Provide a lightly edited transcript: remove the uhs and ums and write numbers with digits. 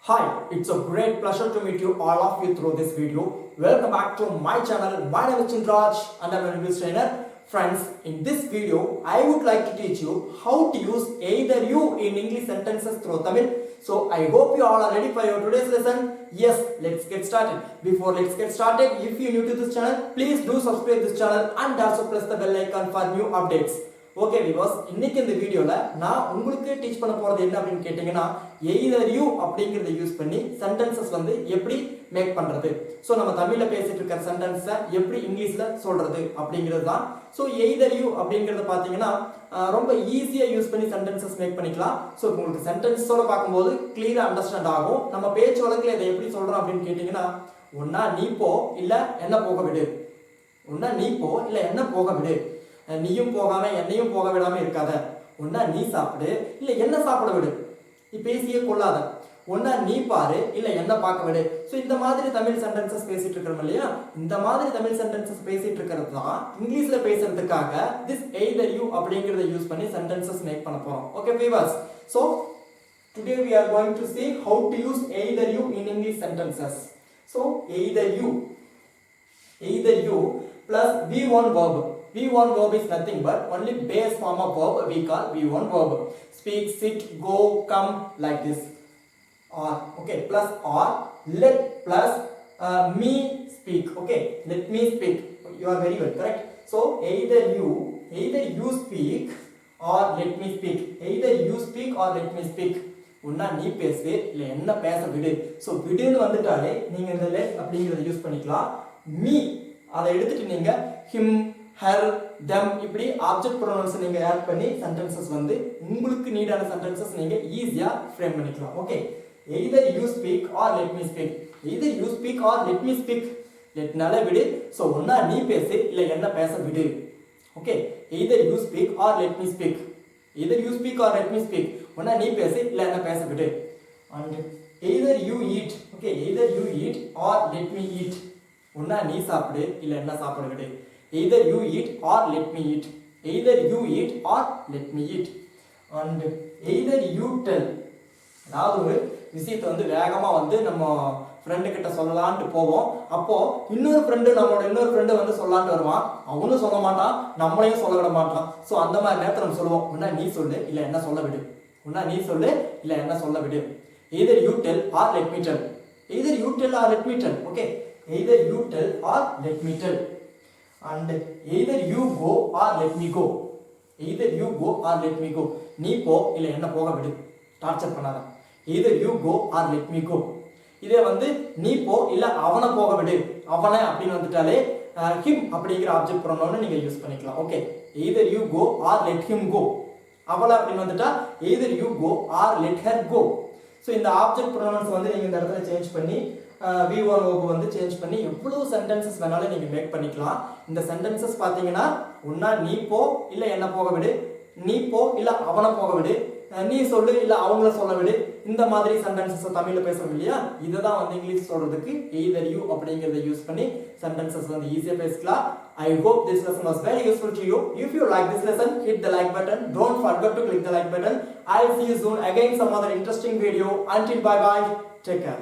Hi, it's a great pleasure to meet you all of you through this video. Welcome back to my channel. My name is Chinraj and I'm an English trainer. Friends, in this video, I would like to teach you how to use either you in English sentences through Tamil. So I hope you all are ready for your today's lesson. Yes, let's get started. Before let's get started, if you're new to this channel, please do subscribe this channel and also press the bell icon for new updates. Okay விவாஸ், இன்னைக்கு இந்த வீடியோவில் நான் உங்களுக்கு teach பண்ண போகிறது என்ன அப்படின்னு கேட்டிங்கன்னா, எய்தர் யூ அப்படிங்கிறத யூஸ் பண்ணி சென்டென்சஸ் வந்து எப்படி மேக் பண்ணுறது. ஸோ நம்ம தமிழில் பேசிட்டு இருக்கிற சென்டென்ஸை எப்படி இங்கிலீஷில் சொல்கிறது அப்படிங்கிறது தான். ஸோ எய்தர் யூ அப்படிங்கிறத பார்த்தீங்கன்னா ரொம்ப ஈஸியாக யூஸ் பண்ணி சென்டென்சஸ் மேக் பண்ணிக்கலாம். ஸோ உங்களுக்கு சென்டென்ஸோட பார்க்கும்போது கிளியராக அண்டர்ஸ்டாண்ட் ஆகும். நம்ம பேச்சு வழக்கில் இதை எப்படி சொல்கிறோம் அப்படின்னு கேட்டிங்கன்னா, ஒன்றா நீ போ இல்லை என்ன போக விடு, ஒன்றா நீ போ இல்லை என்ன போக விடு, நீயும் போகாம என்னையும் போக விடாம இருக்காத, ஒன்னா நீ சாப்பிடு இல்ல என்ன சாப்பிட விடு, நீ பேசியே கொள்ளாத, ஒன்னா நீ பாரு இல்ல என்ன பார்க்க விடு. ஸோ இந்த மாதிரி தமிழ் சென்டென்சஸ் பேசிட்டு இருக்கிறோம் இல்லையா, இந்த மாதிரி தமிழ் சென்டென்சஸ் பேசிட்டு இருக்கிறது தான் இங்கிலீஷ்ல பேசுறதுக்காக திஸ் எய்தர் யூ அப்படிங்கறத யூஸ் பண்ணி சென்டென்சஸ் மேக் பண்ண போறோம். Okay viewers, so today we are going to see how to use either you in English sentences. So either you plus V1 verb. V1 verb is nothing but only base form of verb we call V1 verb. Speak, sit, go, come, like this. Or okay, plus or let plus me speak. Okay, let me speak. You are very well, correct. So either you speak or let me speak. Either you speak or let me speak. ஒன்னா நீ பேசு இல்லை என்ன பேச விடு. So விடுன்னு வந்துட்டாலே நீங்க இந்த லெட் அப்படிங்கிறத யூஸ் பண்ணிக்கலாம். மீ அதை எடுத்துட்டு நீங்க ஹிம், ஹர், them இப்படி ஆப்ஜெக்ட் ப்ரொனவுன்ஸ் நீங்க ஆட் பண்ணி சென்டென்சஸ் வந்து உங்களுக்கு நீடான சென்டென்சஸ் நீங்க ஈஸியா ஃப்ரேம் பண்ணிக்கலாம். Okay, either you speak or let me speak. either you speak or let me speak. லெட்னால விடு. ஸோ ஒன்னா நீ பேசு இல்லை என்ன பேச விடு. Okay, either you speak or let me speak. either you speak or let me speak. ஒன்னா நீ பேசு இல்லை என்ன பேச விடு. and either you eat. okay, either you eat or let me eat. ஒன்னா நீ சாப்பிடு இல்லை என்ன சாப்பிட விடு. either you eat or let me eat. either you eat or let me eat. and either you tell. அதாவது ஒரு விஷயத்தை வந்து வேகமா வந்து நம்ம ஃப்ரெண்டு கிட்ட சொல்லலான்ட்டு போவோம். அப்போ நம்மளோட இன்னொரு ஃப்ரெண்டு வந்து சொல்லலான்ட்டு வருவான். அவனும் சொல்ல மாட்டான், நம்மளையும் சொல்ல விட மாட்டான். ஸோ அந்த மாதிரி நேரத்தில் நம்ம சொல்லுவோம், ஒன்னா நீ சொல்லு இல்லை என்ன சொல்ல விடு. ஒன்னா நீ சொல்லு இல்லை என்ன சொல்ல விடு. either you tell or let me tell. either you tell or let me tell. okay, either you tell or let me tell. and either you go or let me go. either you go or let me go. நீ போ இல்லை என்ன போக விடு, torture பண்ணாத. either you go or let me go. இதே வந்து நீ போ இல்லை அவனை போக விடு, அவனை அப்படின்னு வந்துட்டாலே him அப்படிங்கிற ஆப்ஜெக்ட் ப்ரொனவுன் நீங்க யூஸ் பண்ணிக்கலாம். Okay, either you go or let him go. அவளை அப்படின்னு வந்துட்டா either you go or let her go. So இந்த ஆப்ஜெக்ட் ப்ரொனவுன்ஸ் வந்து நீங்க இந்த இடத்துல சேஞ்ச் பண்ணி V1 verb வந்து சேஞ்ச் பண்ணி எவ்வளவு சென்டென்சஸ் வேணாலும் நீங்க மேக் பண்ணிக்கலாம். இந்த சென்டென்சஸ் பாத்தீங்கன்னா, ஒன்னா நீ போ இல்ல என்ன போக விடு, நீ போ இல்ல அவனை போக விடு, நீ சொல்லு இல்ல அவங்கள சொல்ல விடு. இந்த மாதிரி சென்டென்சஸ் தமிழ்ல பேசுறோம் இல்லையா, இதுதான் வந்து இங்கிலீஷ் சொல்றதுக்கு either you அப்படிங்கறத யூஸ் பண்ணி சென்டென்சஸ் வந்து ஈஸியா பேசலாம். I hope this lesson was very useful to you. If you like this lesson, hit the like button. Don't forget to click the like button. I'll see you soon again some other interesting video. Until bye bye. Take care.